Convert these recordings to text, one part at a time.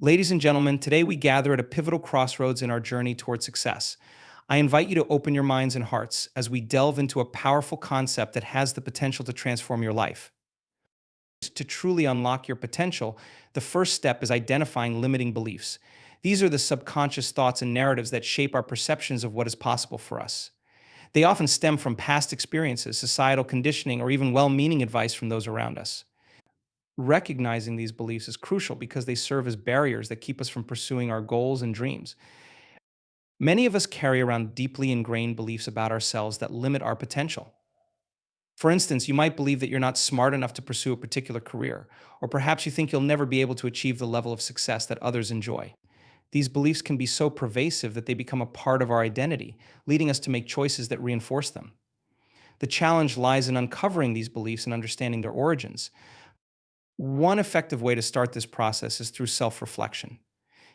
Ladies and gentlemen, today we gather at a pivotal crossroads in our journey toward success. I invite you to open your minds and hearts as we delve into a powerful concept that has the potential to transform your life. To truly unlock your potential, the first step is identifying limiting beliefs. These are the subconscious thoughts and narratives that shape our perceptions of what is possible for us. They often stem from past experiences, societal conditioning, or even well meaning advice from those around us. Recognizing these beliefs is crucial because they serve as barriers that keep us from pursuing our goals and dreams. Many of us carry around deeply ingrained beliefs about ourselves that limit our potential. For instance, you might believe that you're not smart enough to pursue a particular career, or perhaps you think you'll never be able to achieve the level of success that others enjoy. These beliefs can be so pervasive that they become a part of our identity, leading us to make choices that reinforce them. The challenge lies in uncovering these beliefs and understanding their origins. One effective way to start this process is through self-reflection.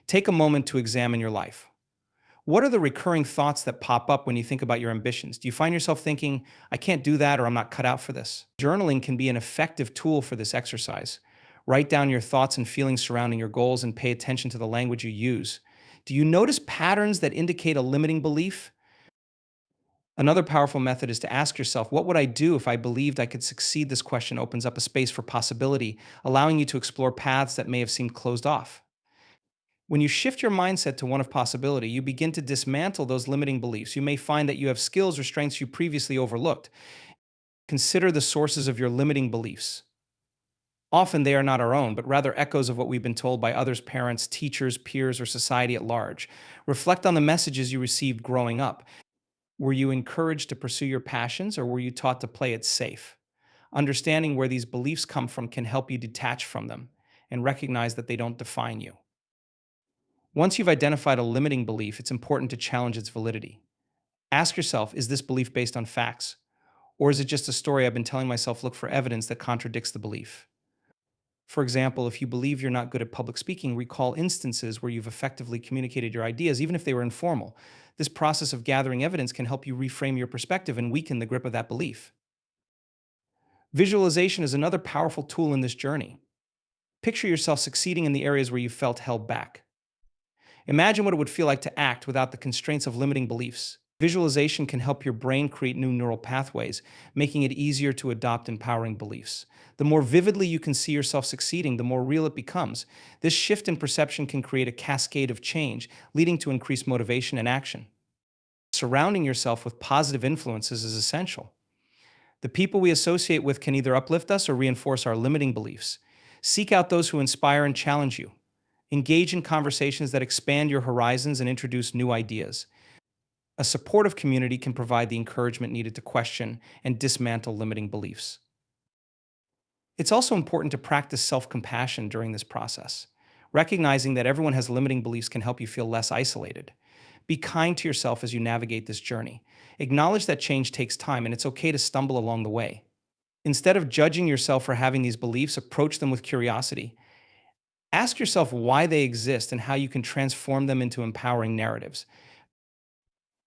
Take a moment to examine your life. What are the recurring thoughts that pop up when you think about your ambitions? Do you find yourself thinking, I can't do that or I'm not cut out for this? Journaling can be an effective tool for this exercise. Write down your thoughts and feelings surrounding your goals and pay attention to the language you use. Do you notice patterns that indicate a limiting belief? Another powerful method is to ask yourself, what would I do if I believed I could succeed? This question opens up a space for possibility, allowing you to explore paths that may have seemed closed off. When you shift your mindset to one of possibility, you begin to dismantle those limiting beliefs. You may find that you have skills or strengths you previously overlooked. Consider the sources of your limiting beliefs. Often they are not our own, but rather echoes of what we've been told by others, parents, teachers, peers, or society at large. Reflect on the messages you received growing up. Were you encouraged to pursue your passions, or were you taught to play it safe? Understanding where these beliefs come from can help you detach from them and recognize that they don't define you. Once you've identified a limiting belief, it's important to challenge its validity. Ask yourself, is this belief based on facts? Or is it just a story I've been telling myself? Look for evidence that contradicts the belief. For example, if you believe you're not good at public speaking, recall instances where you've effectively communicated your ideas, even if they were informal. This process of gathering evidence can help you reframe your perspective and weaken the grip of that belief. Visualization is another powerful tool in this journey. Picture yourself succeeding in the areas where you felt held back. Imagine what it would feel like to act without the constraints of limiting beliefs. Visualization can help your brain create new neural pathways, making it easier to adopt empowering beliefs. The more vividly you can see yourself succeeding, the more real it becomes. This shift in perception can create a cascade of change, leading to increased motivation and action. Surrounding yourself with positive influences is essential. The people we associate with can either uplift us or reinforce our limiting beliefs. Seek out those who inspire and challenge you. Engage in conversations that expand your horizons and introduce new ideas. A supportive community can provide the encouragement needed to question and dismantle limiting beliefs. It's also important to practice self-compassion during this process. Recognizing that everyone has limiting beliefs can help you feel less isolated. Be kind to yourself as you navigate this journey. Acknowledge that change takes time and it's okay to stumble along the way. Instead of judging yourself for having these beliefs, approach them with curiosity. Ask yourself why they exist and how you can transform them into empowering narratives.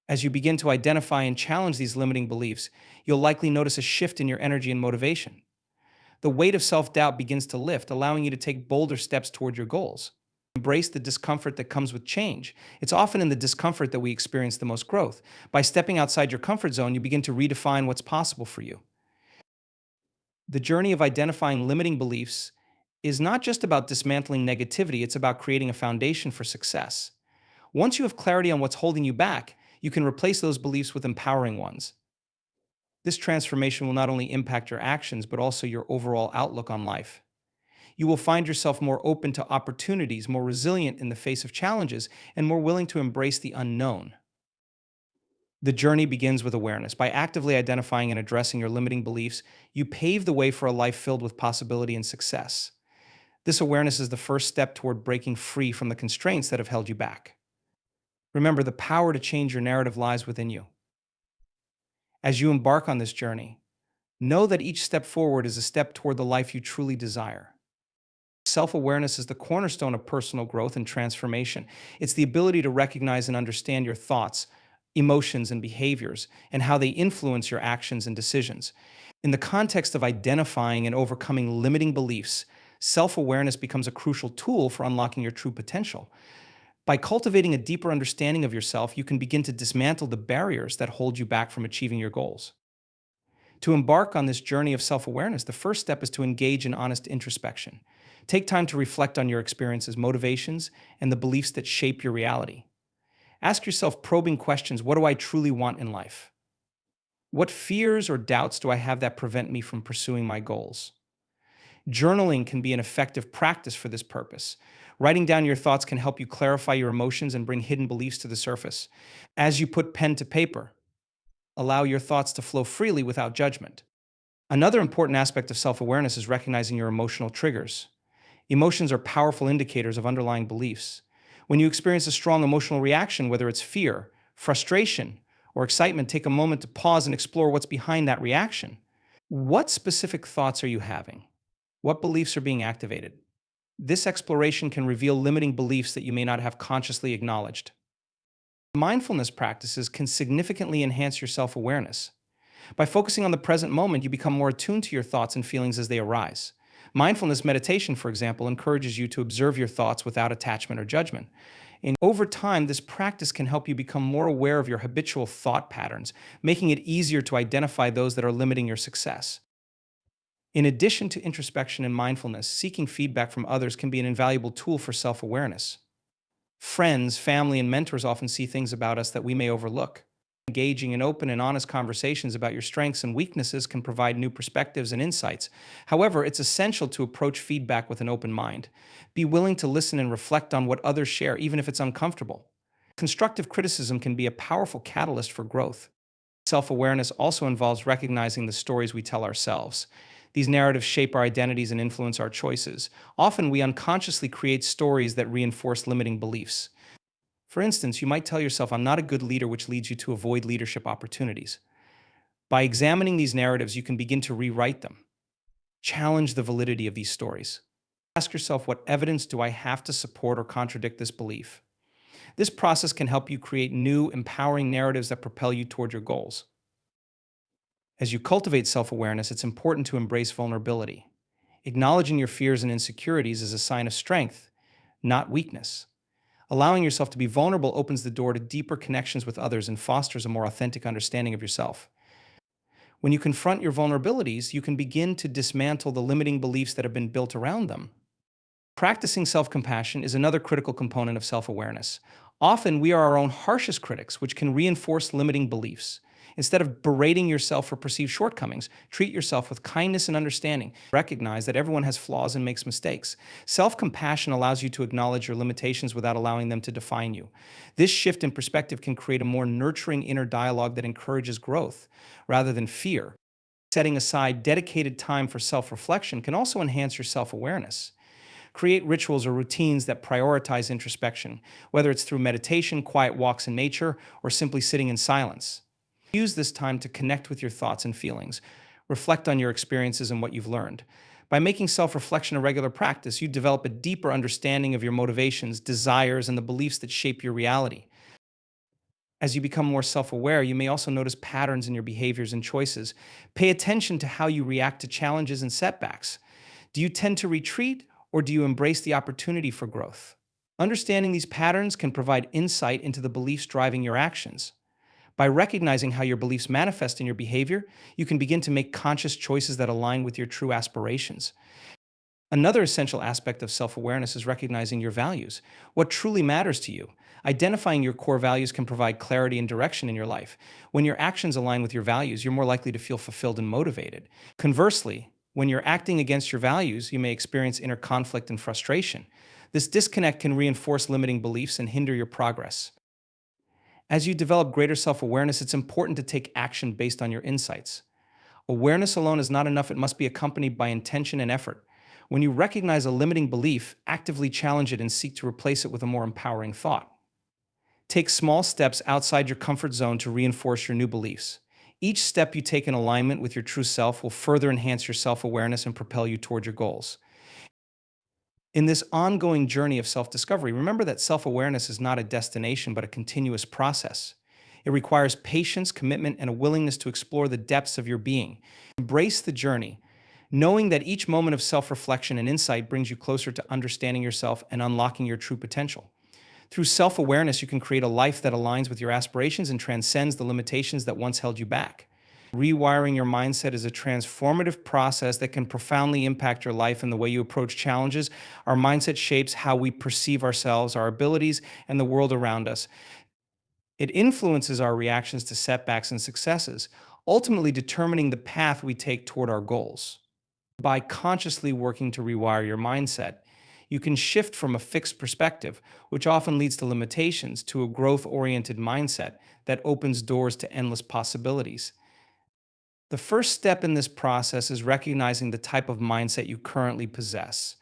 As you begin to identify and challenge these limiting beliefs, you'll likely notice a shift in your energy and motivation. The weight of self-doubt begins to lift, allowing you to take bolder steps toward your goals. Embrace the discomfort that comes with change. It's often in the discomfort that we experience the most growth. By stepping outside your comfort zone, you begin to redefine what's possible for you. The journey of identifying limiting beliefs is not just about dismantling negativity, it's about creating a foundation for success. Once you have clarity on what's holding you back, you can replace those beliefs with empowering ones. This transformation will not only impact your actions, but also your overall outlook on life. You will find yourself more open to opportunities, more resilient in the face of challenges, and more willing to embrace the unknown. The journey begins with awareness. By actively identifying and addressing your limiting beliefs, you pave the way for a life filled with possibility and success. This awareness is the first step toward breaking free from the constraints that have held you back. Remember, the power to change your narrative lies within you. As you embark on this journey, know that each step forward is a step toward the life you truly desire. Self-awareness is the cornerstone of personal growth and transformation. It's the ability to recognize and understand your thoughts, emotions, and behaviors, and how they influence your actions and decisions. In the context of identifying and overcoming limiting beliefs, self-awareness becomes a crucial tool for unlocking your true potential. By cultivating a deeper understanding of yourself, you can begin to dismantle the barriers that hold you back from achieving your goals. To embark on this journey of self-awareness, the first step is to engage in honest introspection. Take time to reflect on your experiences, motivations, and the beliefs that shape your reality. Ask yourself probing questions. What do I truly want in life? What fears or doubts do I have that prevent me from pursuing my goals? Journaling can be an effective practice for this purpose. Writing down your thoughts can help you clarify your emotions and bring hidden beliefs to the surface. As you put pen to paper, allow your thoughts to flow freely without judgment. Another important aspect of self-awareness is recognizing your emotional triggers. Emotions are powerful indicators of underlying beliefs. When you experience a strong emotional reaction, whether it's fear, frustration, or excitement, take a moment to pause and explore what's behind that reaction. What specific thoughts are you having? What beliefs are being activated? This exploration can reveal limiting beliefs that you may not have consciously acknowledged. Mindfulness practices can significantly enhance your self-awareness. By focusing on the present moment, you become more attuned to your thoughts and feelings as they arise. Mindfulness meditation, for example, encourages you to observe your thoughts without attachment or judgment. And over time, this practice can help you become more aware of your habitual thought patterns, making it easier to identify those that are limiting your success. In addition to introspection and mindfulness, seeking feedback from others can be an invaluable tool for self-awareness. Friends, family, and mentors often see things about us that we may overlook. Engaging in open and honest conversations about your strengths and weaknesses can provide new perspectives and insights. However, it's essential to approach feedback with an open mind. Be willing to listen and reflect on what others share, even if it's uncomfortable. Constructive criticism can be a powerful catalyst for growth. Self-awareness also involves recognizing the stories we tell ourselves. These narratives shape our identities and influence our choices. Often, we unconsciously create stories that reinforce limiting beliefs. For instance, you might tell yourself, I'm not a good leader, which leads you to avoid leadership opportunities. By examining these narratives, you can begin to rewrite them. Challenge the validity of these stories. Ask yourself, what evidence do I have to support or contradict this belief? This process can help you create new, empowering narratives that propel you toward your goals. As you cultivate self-awareness, it's important to embrace vulnerability. Acknowledging your fears and insecurities is a sign of strength, not weakness. Allowing yourself to be vulnerable opens the door to deeper connections with others and fosters a more authentic understanding of yourself. When you confront your vulnerabilities, you can begin to dismantle the limiting beliefs that have been built around them. Practicing self-compassion is another critical component of self-awareness. Often, we are our own harshest critics, which can reinforce limiting beliefs. Instead of berating yourself for perceived shortcomings, treat yourself with kindness and understanding. Recognize that everyone has flaws and makes mistakes. Self-compassion allows you to acknowledge your limitations without allowing them to define you. This shift in perspective can create a more nurturing inner dialogue that encourages growth rather than fear. Setting aside dedicated time for self-reflection can also enhance your self-awareness. Create rituals or routines that prioritize introspection, whether it's through meditation, quiet walks in nature, or simply sitting in silence. Use this time to connect with your thoughts and feelings. Reflect on your experiences and what you've learned. By making self-reflection a regular practice, you develop a deeper understanding of your motivations, desires, and the beliefs that shape your reality. As you become more self-aware, you may also notice patterns in your behaviors and choices. Pay attention to how you react to challenges and setbacks. Do you tend to retreat, or do you embrace the opportunity for growth? Understanding these patterns can provide insight into the beliefs driving your actions. By recognizing how your beliefs manifest in your behavior, you can begin to make conscious choices that align with your true aspirations. Another essential aspect of self-awareness is recognizing your values. What truly matters to you? Identifying your core values can provide clarity and direction in your life. When your actions align with your values, you're more likely to feel fulfilled and motivated. Conversely, when you're acting against your values, you may experience inner conflict and frustration. This disconnect can reinforce limiting beliefs and hinder your progress. As you develop greater self-awareness, it's important to take action based on your insights. Awareness alone is not enough, it must be accompanied by intention and effort. When you recognize a limiting belief, actively challenge it and seek to replace it with a more empowering thought. Take small steps outside your comfort zone to reinforce your new beliefs. Each step you take in alignment with your true self will further enhance your self-awareness and propel you toward your goals. In this ongoing journey of self-discovery, remember that self-awareness is not a destination but a continuous process. It requires patience, commitment, and a willingness to explore the depths of your being. Embrace the journey, Knowing that each moment of self reflection and insight brings you closer to understanding yourself and unlocking your true potential. Through self awareness, you can create a life that aligns with your aspirations and transcends the limitations that once held you back. Rewiring your mindset is a transformative process that can profoundly impact your life and the way you approach challenges. Our mindset shapes how we perceive ourselves, our abilities, and the world around us. It influences our reactions to setbacks and successes, ultimately determining the path we take toward our goals. By consciously working to rewire your mindset, you can shift from a fixed perspective, which often leads to limitations, to a growth oriented mindset that opens doors to endless possibilities. The first step in this process is recognizing the type of mindset you currently possess.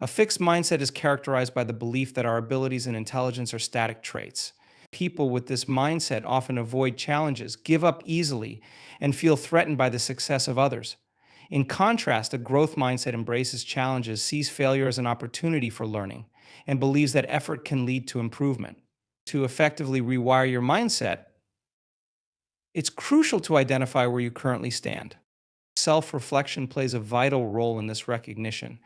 A fixed mindset is characterized by the belief that our abilities and intelligence are static traits. People with this mindset often avoid challenges, give up easily, and feel threatened by the success of others. In contrast, a growth mindset embraces challenges, sees failure as an opportunity for learning, and believes that effort can lead to improvement. To effectively rewire your mindset, it's crucial to identify where you currently stand. Self reflection plays a vital role in this recognition.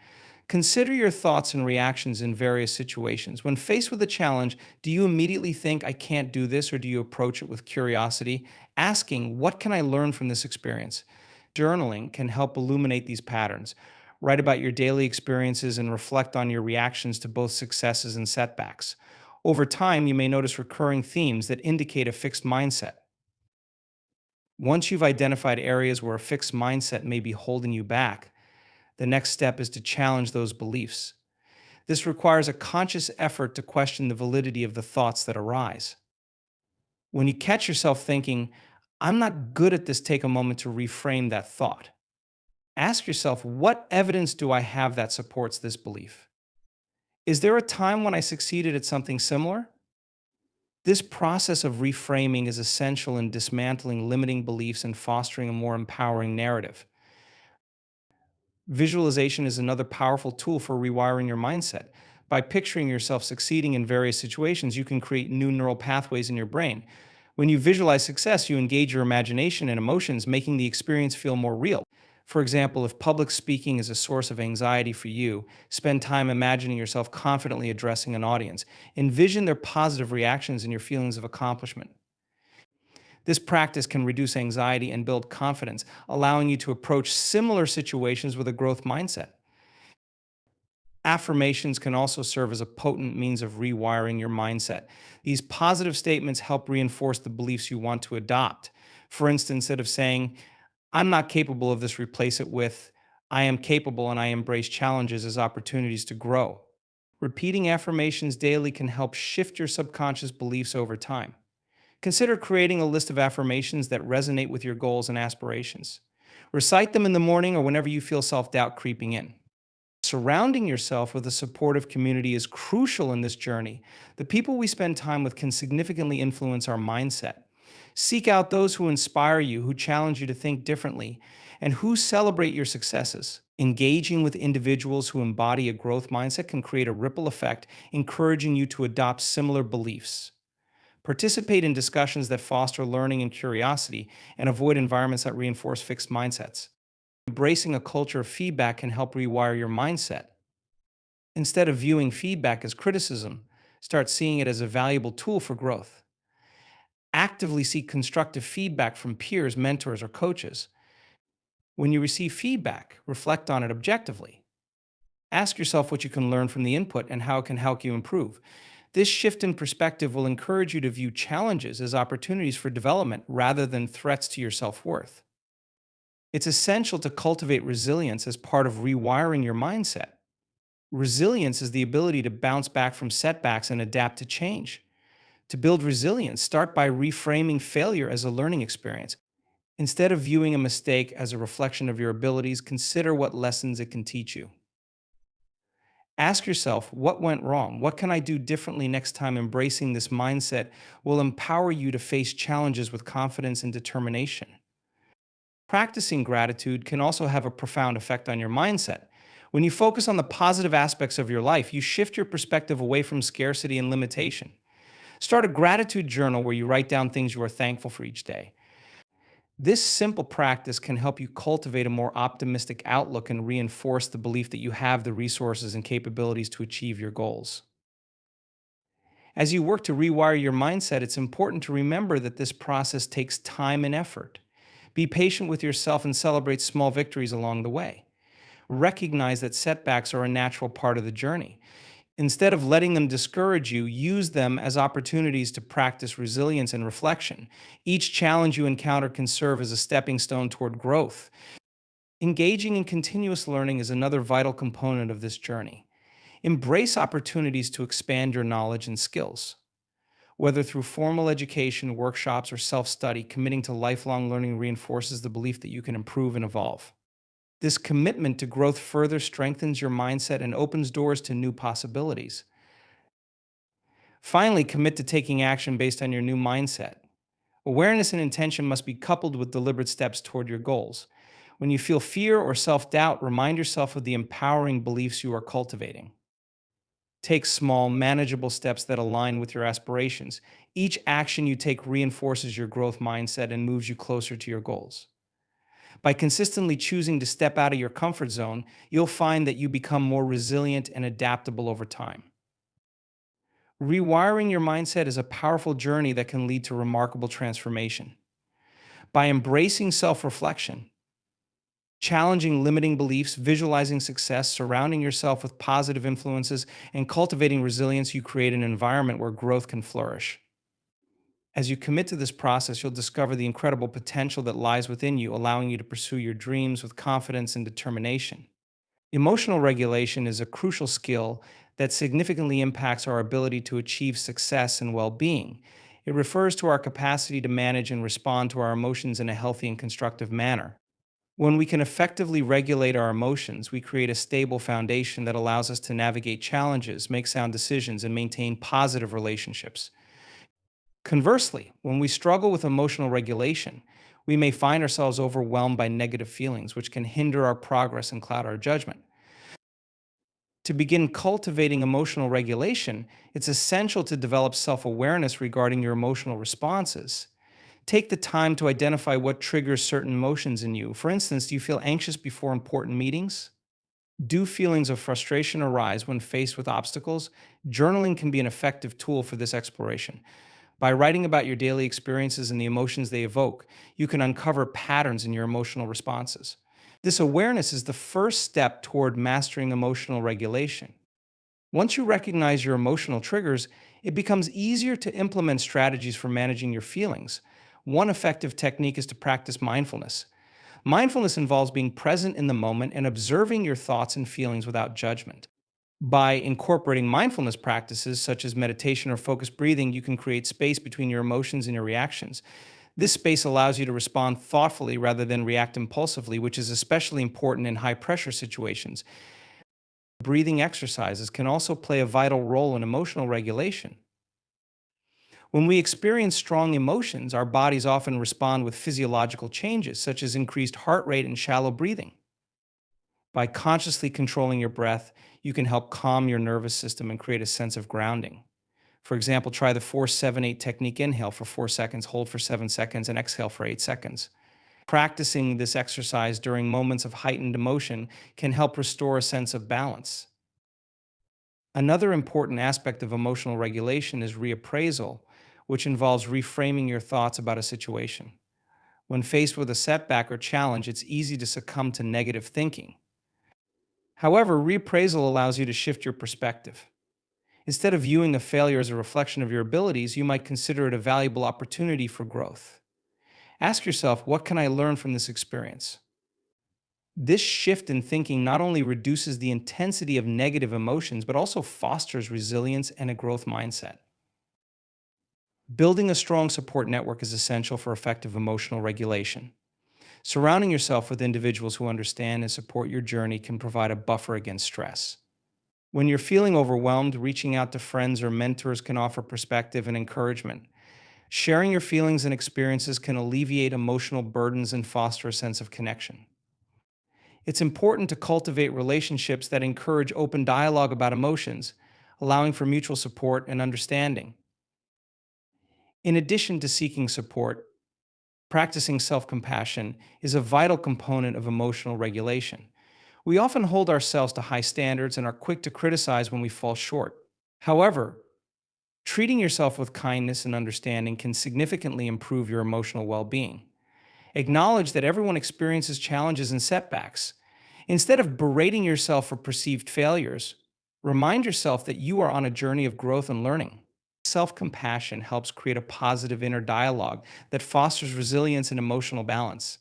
Consider your thoughts and reactions in various situations. When faced with a challenge, do you immediately think, I can't do this, or do you approach it with curiosity, asking, what can I learn from this experience? Journaling can help illuminate these patterns. Write about your daily experiences and reflect on your reactions to both successes and setbacks. Over time, you may notice recurring themes that indicate a fixed mindset. Once you've identified areas where a fixed mindset may be holding you back, the next step is to challenge those beliefs. This requires a conscious effort to question the validity of the thoughts that arise. When you catch yourself thinking, I'm not good at this, take a moment to reframe that thought. Ask yourself, what evidence do I have that supports this belief? Is there a time when I succeeded at something similar? This process of reframing is essential in dismantling limiting beliefs and fostering a more empowering narrative. Visualization is another powerful tool for rewiring your mindset. By picturing yourself succeeding in various situations, you can create new neural pathways in your brain. When you visualize success, you engage your imagination and emotions, making the experience feel more real. For example, if public speaking is a source of anxiety for you, spend time imagining yourself confidently addressing an audience. Envision their positive reactions and your feelings of accomplishment. This practice can reduce anxiety and build confidence, allowing you to approach similar situations with a growth mindset. Affirmations can also serve as a potent means of rewiring your mindset. These positive statements help reinforce the beliefs you want to adopt. For instance, instead of saying, I'm not capable of this, replace it with, I am capable and I embrace challenges as opportunities to grow. Repeating affirmations daily can help shift your subconscious beliefs over time. Consider creating a list of affirmations that resonate with your goals and aspirations. Recite them in the morning or whenever you feel self doubt creeping in. Surrounding yourself with a supportive community is crucial in this journey. The people we spend time with can significantly influence our mindset. Seek out those who inspire you, who challenge you to think differently, and who celebrate your successes. Engaging with individuals who embody a growth mindset can create a ripple effect, encouraging you to adopt similar beliefs. Participate in discussions that foster learning and curiosity, and avoid environments that reinforce fixed mindsets. Embracing a culture of feedback can help rewire your mindset. Instead of viewing feedback as criticism, start seeing it as a valuable tool for growth. Actively seek constructive feedback from peers, mentors, or coaches. When you receive feedback, reflect on it objectively. Ask yourself what you can learn from the input and how it can help you improve. This shift in perspective will encourage you to view challenges as opportunities for development rather than threats to your self worth. It's essential to cultivate resilience as part of rewiring your mindset. Resilience is the ability to bounce back from setbacks and adapt to change. To build resilience, start by reframing failure as a learning experience. Instead of viewing a mistake as a reflection of your abilities, consider what lessons it can teach you. Ask yourself, what went wrong? What can I do differently next time? Embracing this mindset will empower you to face challenges with confidence and determination. Practicing gratitude can also have a profound effect on your mindset. When you focus on the positive aspects of your life, you shift your perspective away from scarcity and limitation. Start a gratitude journal where you write down things you are thankful for each day. This simple practice can help you cultivate a more optimistic outlook and reinforce the belief that you have the resources and capabilities to achieve your goals. As you work to rewire your mindset, it's important to remember that this process takes time and effort. Be patient with yourself and celebrate small victories along the way. Recognize that setbacks are a natural part of the journey. Instead of letting them discourage you, use them as opportunities to practice resilience and reflection. Each challenge you encounter can serve as a stepping stone toward growth. Engaging in continuous learning is another vital component of this journey. Embrace opportunities to expand your knowledge and skills. Whether through formal education, workshops, or self study, committing to lifelong learning reinforces the belief that you can improve and evolve. This commitment to growth further strengthens your mindset and opens doors to new possibilities. Finally, commit to taking action based on your new mindset. Awareness and intention must be coupled with deliberate steps toward your goals. When you feel fear or self doubt, remind yourself of the empowering beliefs you are cultivating. Take small, manageable steps that align with your aspirations. Each action you take reinforces your growth mindset and moves you closer to your goals. By consistently choosing to step out of your comfort zone, you'll find that you become more resilient and adaptable over time. Rewiring your mindset is a powerful journey that can lead to remarkable transformation. By embracing self reflection, challenging limiting beliefs, visualizing success, surrounding yourself with positive influences, and cultivating resilience, you create an environment where growth can flourish. As you commit to this process, you'll discover the incredible potential that lies within you, allowing you to pursue your dreams with confidence and determination. Emotional regulation is a crucial skill that significantly impacts our ability to achieve success and well being. It refers to our capacity to manage and respond to our emotions in a healthy and constructive manner. When we can effectively regulate our emotions, we create a stable foundation that allows us to navigate challenges, make sound decisions, and maintain positive relationships. Conversely, when we struggle with emotional regulation, we may find ourselves overwhelmed by negative feelings, which can hinder our progress and cloud our judgment. To begin cultivating emotional regulation, it's essential to develop self awareness regarding your emotional responses. Take the time to identify what triggers certain emotions in you. For instance, do you feel anxious before important meetings? Do feelings of frustration arise when faced with obstacles? Journaling can be an effective tool for this exploration. By writing about your daily experiences and the emotions they evoke, you can uncover patterns in your emotional responses. This awareness is the first step toward mastering emotional regulation. Once you recognize your emotional triggers, it becomes easier to implement strategies for managing your feelings. One effective technique is to practice mindfulness. Mindfulness involves being present in the moment and observing your thoughts and feelings without judgment. By incorporating mindfulness practices such as meditation or focused breathing, you can create space between your emotions and your reactions. This space allows you to respond thoughtfully rather than react impulsively, which is especially important in high pressure situations. Breathing exercises can also play a vital role in emotional regulation. When we experience strong emotions, our bodies often respond with physiological changes, such as increased heart rate and shallow breathing. By consciously controlling your breath, you can help calm your nervous system and create a sense of grounding. For example, try the 4-7-8 technique. Inhale for 4 seconds, hold for 7 seconds, and exhale for 8 seconds. Practicing this exercise during moments of heightened emotion can help restore a sense of balance. Another important aspect of emotional regulation is reappraisal, which involves reframing your thoughts about a situation. When faced with a setback or challenge, it's easy to succumb to negative thinking. However, reappraisal allows you to shift your perspective. Instead of viewing a failure as a reflection of your abilities, you might consider it a valuable opportunity for growth. Ask yourself, what can I learn from this experience? This shift in thinking not only reduces the intensity of negative emotions, but also fosters resilience and a growth mindset. Building a strong support network is essential for effective emotional regulation. Surrounding yourself with individuals who understand and support your journey can provide a buffer against stress. When you're feeling overwhelmed, reaching out to friends or mentors can offer perspective and encouragement. Sharing your feelings and experiences can alleviate emotional burdens and foster a sense of connection. It's important to cultivate relationships that encourage open dialogue about emotions, allowing for mutual support and understanding. In addition to seeking support, Practicing self compassion is a vital component of emotional regulation. We often hold ourselves to high standards and are quick to criticize when we fall short. However, treating yourself with kindness and understanding can significantly improve your emotional well being. Acknowledge that everyone experiences challenges and setbacks. Instead of berating yourself for perceived failures, remind yourself that you are on a journey of growth and learning. Self compassion helps create a positive inner dialogue that fosters resilience and emotional balance.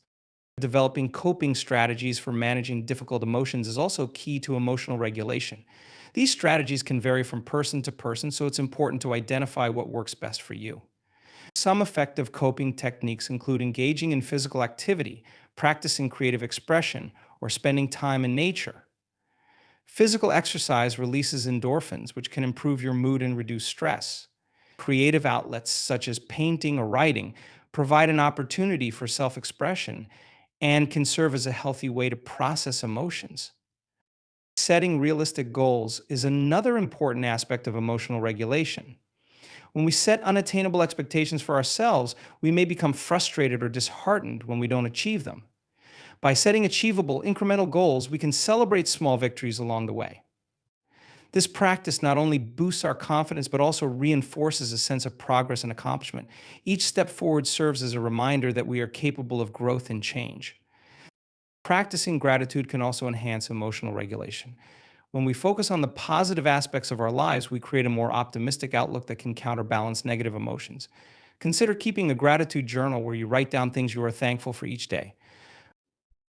Developing coping strategies for managing difficult emotions is also key to emotional regulation. These strategies can vary from person to person, so it's important to identify what works best for you. Some effective coping techniques include engaging in physical activity, practicing creative expression, or spending time in nature. Physical exercise releases endorphins, which can improve your mood and reduce stress. Creative outlets such as painting or writing provide an opportunity for self expression and can serve as a healthy way to process emotions. Setting realistic goals is another important aspect of emotional regulation. When we set unattainable expectations for ourselves, we may become frustrated or disheartened when we don't achieve them. By setting achievable, incremental goals, we can celebrate small victories along the way. This practice not only boosts our confidence, but also reinforces a sense of progress and accomplishment. Each step forward serves as a reminder that we are capable of growth and change. Practicing gratitude can also enhance emotional regulation. When we focus on the positive aspects of our lives, we create a more optimistic outlook that can counterbalance negative emotions. Consider keeping a gratitude journal where you write down things you are thankful for each day.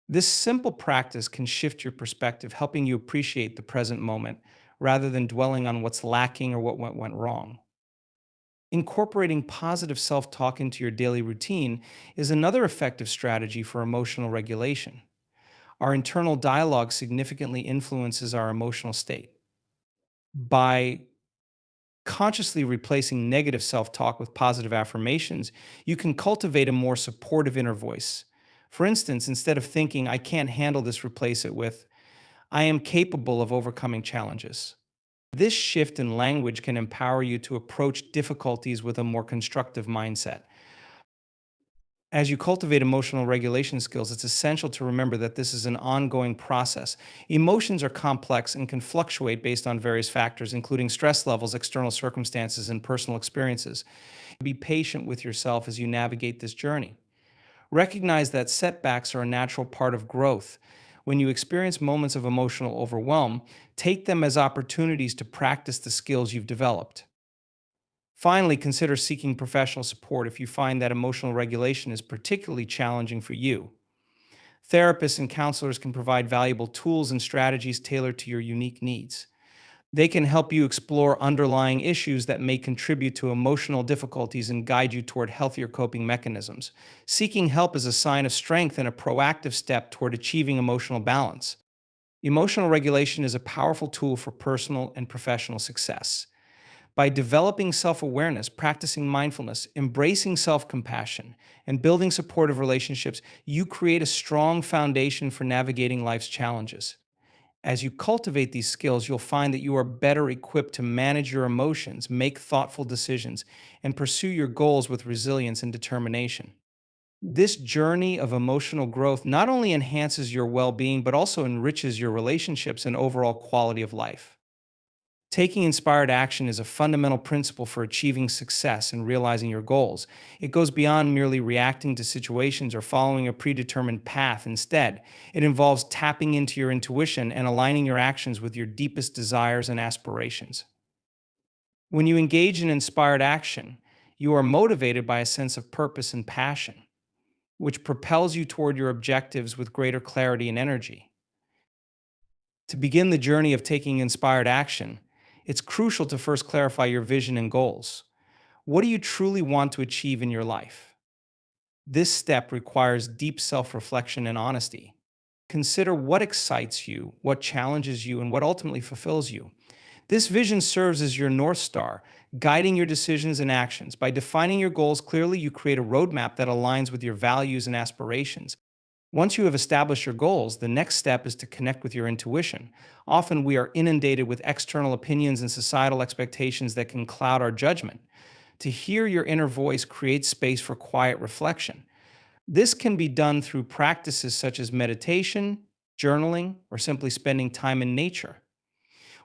This simple practice can shift your perspective, helping you appreciate the present moment rather than dwelling on what's lacking or what went wrong. Incorporating positive self talk into your daily routine is another effective strategy for emotional regulation. Our internal dialogue significantly influences our emotional state. By consciously replacing negative self talk with positive affirmations, you can cultivate a more supportive inner voice. For instance, instead of thinking, I can't handle this, replace it with, I am capable of overcoming challenges. This shift in language can empower you to approach difficulties with a more constructive mindset. As you cultivate emotional regulation skills, it's essential to remember that this is an ongoing process. Emotions are complex and can fluctuate based on various factors, including stress levels, external circumstances, and personal experiences. Be patient with yourself as you navigate this journey. Recognize that setbacks are a natural part of growth. When you experience moments of emotional overwhelm, take them as opportunities to practice the skills you've developed. Finally, consider seeking professional support if you find that emotional regulation is particularly challenging for you. Therapists and counselors can provide valuable tools and strategies tailored to your unique needs. They can help you explore underlying issues that may contribute to emotional difficulties and guide you toward healthier coping mechanisms. Seeking help is a sign of strength and a proactive step toward achieving emotional balance. Emotional regulation is a powerful tool for personal and professional success. By developing self awareness, practicing mindfulness, embracing self compassion, and building supportive relationships, you create a strong foundation for navigating life's challenges. As you cultivate these skills, you'll find that you are better equipped to manage your emotions, make thoughtful decisions, and pursue your goals with resilience and determination. This journey of emotional growth not only enhances your well being, but also enriches your relationships and overall quality of life. Taking inspired action is a fundamental principle for achieving success and realizing your goals. It goes beyond merely reacting to situations or following a predetermined path. Instead, it involves tapping into your intuition and aligning your actions with your deepest desires and aspirations. When you engage in inspired action, you are motivated by a sense of purpose and passion, which propels you toward your objectives with greater clarity and energy. To begin the journey of taking inspired action, it's crucial to first clarify your vision and goals. What do you truly want to achieve in your life? This step requires deep self reflection and honesty. Consider what excites you, what challenges you, and what ultimately fulfills you. This vision serves as your North Star, guiding your decisions and actions. By defining your goals clearly, you create a roadmap that aligns with your values and aspirations. Once you have established your goals, the next step is to connect with your intuition. Often we are inundated with external opinions and societal expectations that can cloud our judgment. To hear your inner voice creates space for quiet reflection. This can be done through practices such as meditation, journaling, or simply spending time in nature.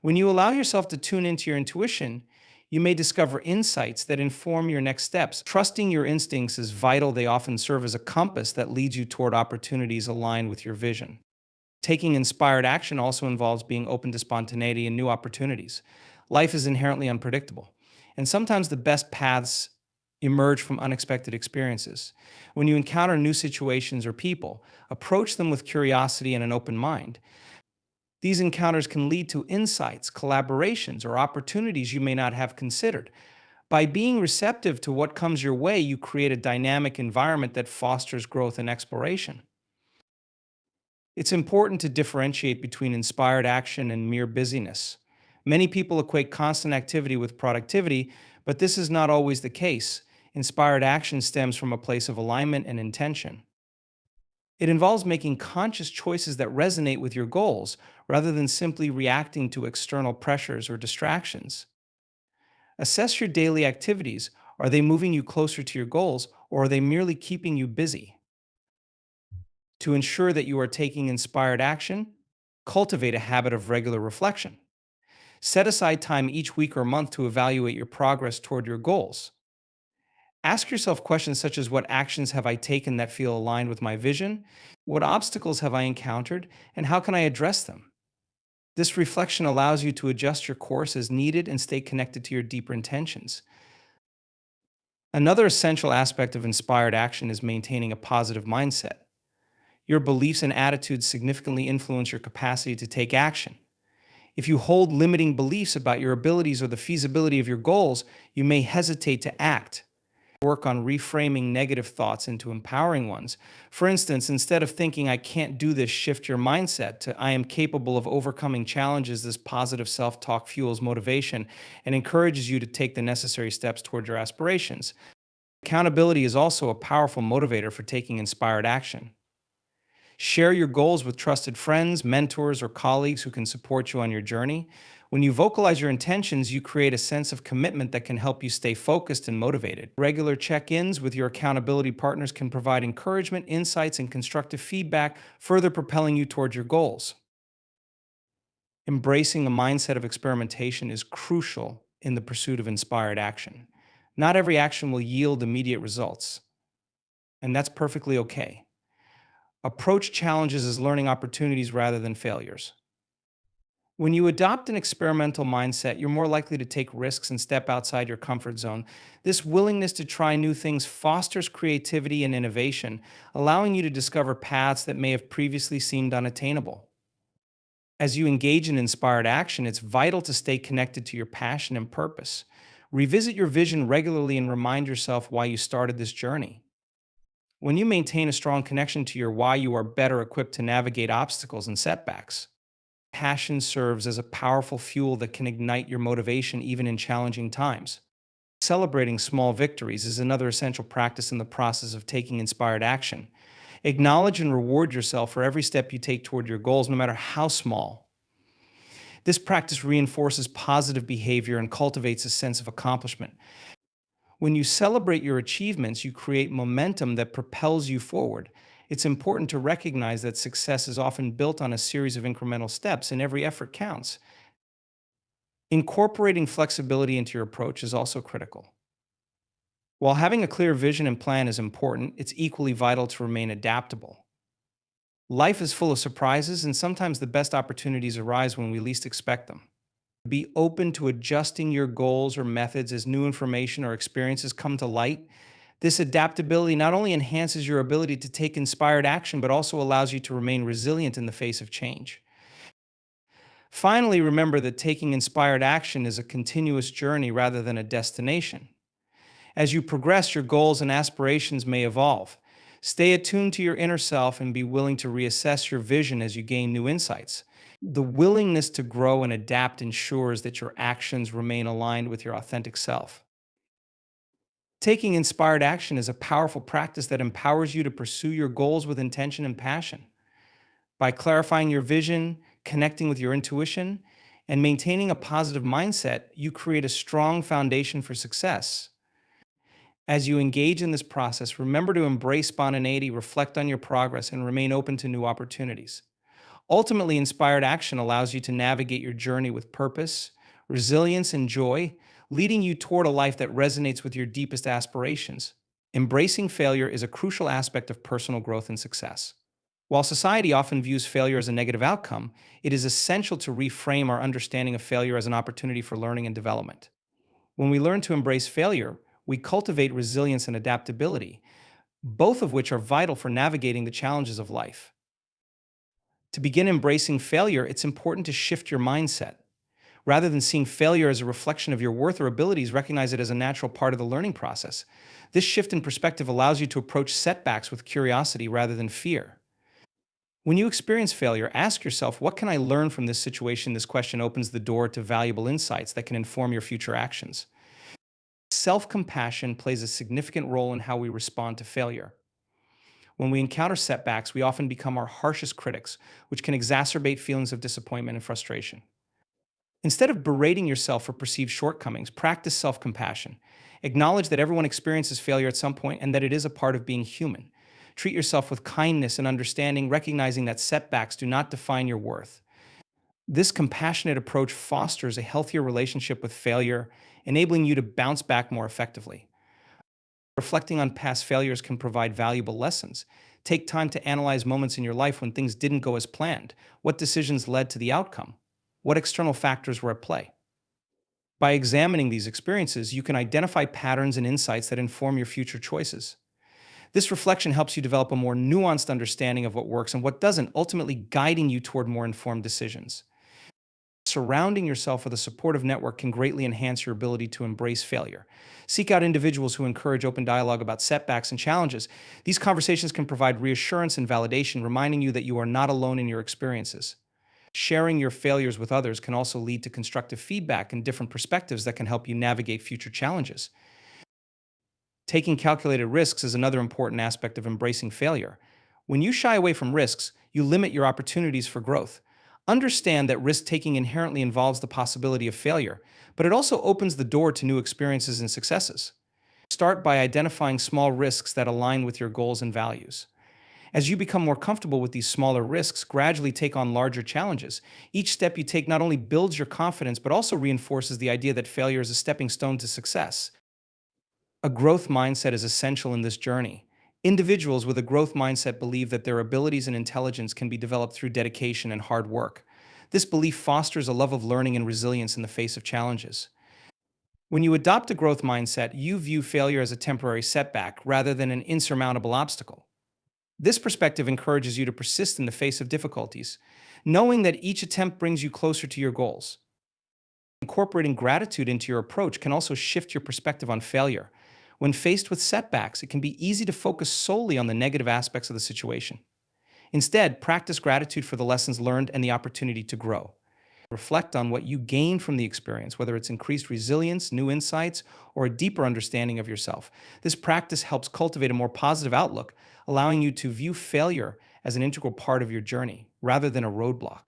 When you allow yourself to tune into your intuition, you may discover insights that inform your next steps. Trusting your instincts is vital. They often serve as a compass that leads you toward opportunities aligned with your vision. Taking inspired action also involves being open to spontaneity and new opportunities. Life is inherently unpredictable, and sometimes the best paths emerge from unexpected experiences. When you encounter new situations or people, approach them with curiosity and an open mind. These encounters can lead to insights, collaborations, or opportunities you may not have considered. By being receptive to what comes your way, you create a dynamic environment that fosters growth and exploration. It's important to differentiate between inspired action and mere busyness. Many people equate constant activity with productivity, but this is not always the case. Inspired action stems from a place of alignment and intention. It involves making conscious choices that resonate with your goals rather than simply reacting to external pressures or distractions. Assess your daily activities. Are they moving you closer to your goals, or are they merely keeping you busy? To ensure that you are taking inspired action, cultivate a habit of regular reflection. Set aside time each week or month to evaluate your progress toward your goals. Ask yourself questions such as, what actions have I taken that feel aligned with my vision? What obstacles have I encountered, and how can I address them? This reflection allows you to adjust your course as needed and stay connected to your deeper intentions. Another essential aspect of inspired action is maintaining a positive mindset. Your beliefs and attitudes significantly influence your capacity to take action. If you hold limiting beliefs about your abilities or the feasibility of your goals, you may hesitate to act. Work on reframing negative thoughts into empowering ones. For instance, instead of thinking, "I can't do this," shift your mindset to, "I am capable of overcoming challenges." This positive self talk fuels motivation and encourages you to take the necessary steps toward your aspirations. Accountability is also a powerful motivator for taking inspired action. Share your goals with trusted friends, mentors, or colleagues who can support you on your journey. When you vocalize your intentions, you create a sense of commitment that can help you stay focused and motivated. Regular check ins with your accountability partners can provide encouragement, insights, and constructive feedback, further propelling you toward your goals. Embracing a mindset of experimentation is crucial in the pursuit of inspired action. Not every action will yield immediate results, and that's perfectly okay. Approach challenges as learning opportunities rather than failures. When you adopt an experimental mindset, you're more likely to take risks and step outside your comfort zone. This willingness to try new things fosters creativity and innovation, allowing you to discover paths that may have previously seemed unattainable. As you engage in inspired action, it's vital to stay connected to your passion and purpose. Revisit your vision regularly and remind yourself why you started this journey. When you maintain a strong connection to your why, you are better equipped to navigate obstacles and setbacks. Passion serves as a powerful fuel that can ignite your motivation even in challenging times. Celebrating small victories is another essential practice in the process of taking inspired action. Acknowledge and reward yourself for every step you take toward your goals, no matter how small. This practice reinforces positive behavior and cultivates a sense of accomplishment. When you celebrate your achievements, you create momentum that propels you forward. It's important to recognize that success is often built on a series of incremental steps, and every effort counts. Incorporating flexibility into your approach is also critical. While having a clear vision and plan is important, it's equally vital to remain adaptable. Life is full of surprises, and sometimes the best opportunities arise when we least expect them. Be open to adjusting your goals or methods as new information or experiences come to light. This adaptability not only enhances your ability to take inspired action, but also allows you to remain resilient in the face of change. Finally, remember that taking inspired action is a continuous journey rather than a destination. As you progress, your goals and aspirations may evolve. Stay attuned to your inner self and be willing to reassess your vision as you gain new insights. The willingness to grow and adapt ensures that your actions remain aligned with your authentic self. Taking inspired action is a powerful practice that empowers you to pursue your goals with intention and passion. By clarifying your vision, connecting with your intuition, and maintaining a positive mindset, you create a strong foundation for success. As you engage in this process, remember to embrace spontaneity, reflect on your progress, and remain open to new opportunities. Ultimately, inspired action allows you to navigate your journey with purpose, resilience, and joy, leading you toward a life that resonates with your deepest aspirations. Embracing failure is a crucial aspect of personal growth and success. While society often views failure as a negative outcome, it is essential to reframe our understanding of failure as an opportunity for learning and development. When we learn to embrace failure, we cultivate resilience and adaptability, both of which are vital for navigating the challenges of life. To begin embracing failure, it's important to shift your mindset. Rather than seeing failure as a reflection of your worth or abilities, recognize it as a natural part of the learning process. This shift in perspective allows you to approach setbacks with curiosity rather than fear. When you experience failure, ask yourself, what can I learn from this situation? This question opens the door to valuable insights that can inform your future actions. Self compassion plays a significant role in how we respond to failure. When we encounter setbacks, we often become our harshest critics, which can exacerbate feelings of disappointment and frustration. Instead of berating yourself for perceived shortcomings, practice self compassion. Acknowledge that everyone experiences failure at some point and that it is a part of being human. Treat yourself with kindness and understanding, recognizing that setbacks do not define your worth. This compassionate approach fosters a healthier relationship with failure, enabling you to bounce back more effectively. Reflecting on past failures can provide valuable lessons. Take time to analyze moments in your life when things didn't go as planned. What decisions led to the outcome? What external factors were at play? By examining these experiences, you can identify patterns and insights that inform your future choices. This reflection helps you develop a more nuanced understanding of what works and what doesn't, ultimately guiding you toward more informed decisions. Surrounding yourself with a supportive network can greatly enhance your ability to embrace failure. Seek out individuals who encourage open dialogue about setbacks and challenges. These conversations can provide reassurance and validation, reminding you that you are not alone in your experiences. Sharing your failures with others can also lead to constructive feedback and different perspectives that can help you navigate future challenges. Taking calculated risks is another important aspect of embracing failure. When you shy away from risks, you limit your opportunities for growth. Understand that risk taking inherently involves the possibility of failure, but it also opens the door to new experiences and successes. Start by identifying small risks that align with your goals and values. As you become more comfortable with these smaller risks, gradually take on larger challenges. Each step you take not only builds your confidence, but also reinforces the idea that failure is a stepping stone to success. A growth mindset is essential in this journey. Individuals with a growth mindset believe that their abilities and intelligence can be developed through dedication and hard work. This belief fosters a love of learning and resilience in the face of challenges. When you adopt a growth mindset, you view failure as a temporary setback rather than an insurmountable obstacle. This perspective encourages you to persist in the face of difficulties, knowing that each attempt brings you closer to your goals. Incorporating gratitude into your approach can also shift your perspective on failure. When faced with setbacks, it can be easy to focus solely on the negative aspects of the situation. Instead, practice gratitude for the lessons learned and the opportunity to grow. Reflect on what you gained from the experience, whether it's increased resilience, new insights, or a deeper understanding of yourself. This practice helps cultivate a more positive outlook, allowing you to view failure as an integral part of your journey rather than a roadblock.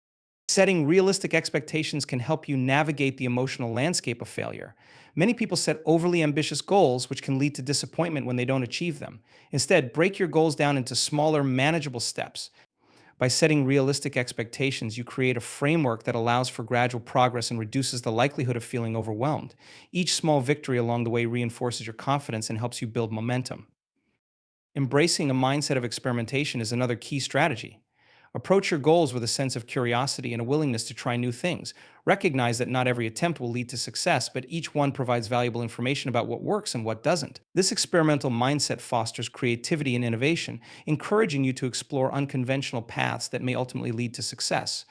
Setting realistic expectations can help you navigate the emotional landscape of failure. Many people set overly ambitious goals, which can lead to disappointment when they don't achieve them. Instead, break your goals down into smaller, manageable steps. By setting realistic expectations, you create a framework that allows for gradual progress and reduces the likelihood of feeling overwhelmed. Each small victory along the way reinforces your confidence and helps you build momentum. Embracing a mindset of experimentation is another key strategy. Approach your goals with a sense of curiosity and a willingness to try new things. Recognize that not every attempt will lead to success, but each one provides valuable information about what works and what doesn't. This experimental mindset fosters creativity and innovation, encouraging you to explore unconventional paths that may ultimately lead to success.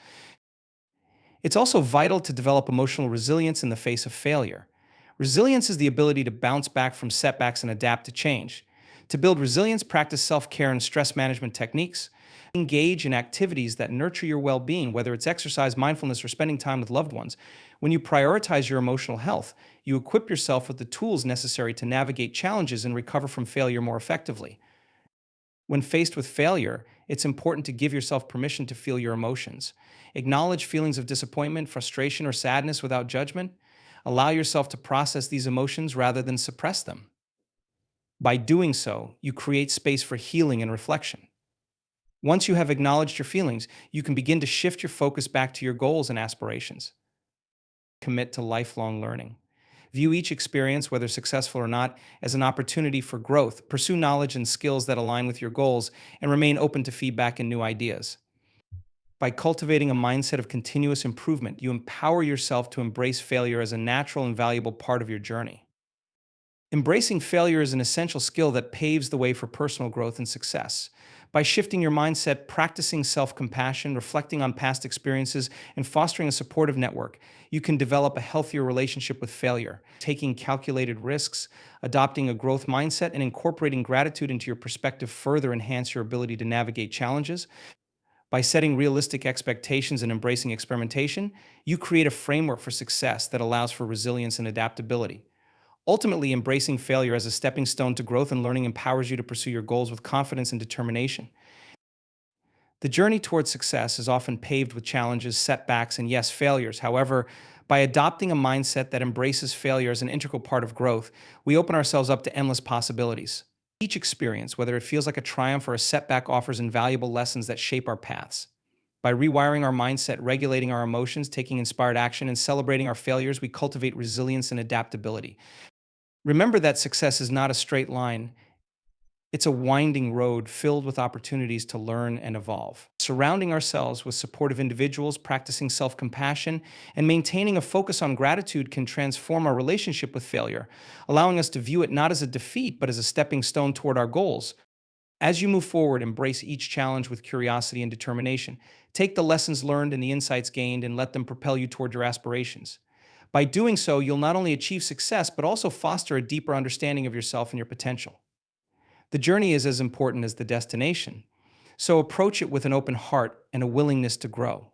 It's also vital to develop emotional resilience in the face of failure. Resilience is the ability to bounce back from setbacks and adapt to change. To build resilience, practice self-care and stress management techniques. Engage in activities that nurture your well-being, whether it's exercise, mindfulness, or spending time with loved ones. When you prioritize your emotional health, you equip yourself with the tools necessary to navigate challenges and recover from failure more effectively. When faced with failure, it's important to give yourself permission to feel your emotions. Acknowledge feelings of disappointment, frustration, or sadness without judgment. Allow yourself to process these emotions rather than suppress them. By doing so, you create space for healing and reflection. Once you have acknowledged your feelings, you can begin to shift your focus back to your goals and aspirations. Commit to lifelong learning. View each experience, whether successful or not, as an opportunity for growth. Pursue knowledge and skills that align with your goals, and remain open to feedback and new ideas. By cultivating a mindset of continuous improvement, you empower yourself to embrace failure as a natural and valuable part of your journey. Embracing failure is an essential skill that paves the way for personal growth and success. By shifting your mindset, practicing self compassion, reflecting on past experiences, and fostering a supportive network, you can develop a healthier relationship with failure. Taking calculated risks, adopting a growth mindset, and incorporating gratitude into your perspective further enhance your ability to navigate challenges. By setting realistic expectations and embracing experimentation, you create a framework for success that allows for resilience and adaptability. Ultimately, embracing failure as a stepping stone to growth and learning empowers you to pursue your goals with confidence and determination. The journey towards success is often paved with challenges, setbacks, and yes, failures. However, by adopting a mindset that embraces failure as an integral part of growth, we open ourselves up to endless possibilities. Each experience, whether it feels like a triumph or a setback, offers invaluable lessons that shape our paths. By rewiring our mindset, regulating our emotions, taking inspired action, and celebrating our failures, we cultivate resilience and adaptability. Remember that success is not a straight line. It's a winding road filled with opportunities to learn and evolve. Surrounding ourselves with supportive individuals, practicing self-compassion, and maintaining a focus on gratitude can transform our relationship with failure, allowing us to view it not as a defeat, but as a stepping stone toward our goals. As you move forward, embrace each challenge with curiosity and determination. Take the lessons learned and the insights gained and let them propel you toward your aspirations. By doing so, you'll not only achieve success, but also foster a deeper understanding of yourself and your potential. The journey is as important as the destination, so approach it with an open heart and a willingness to grow.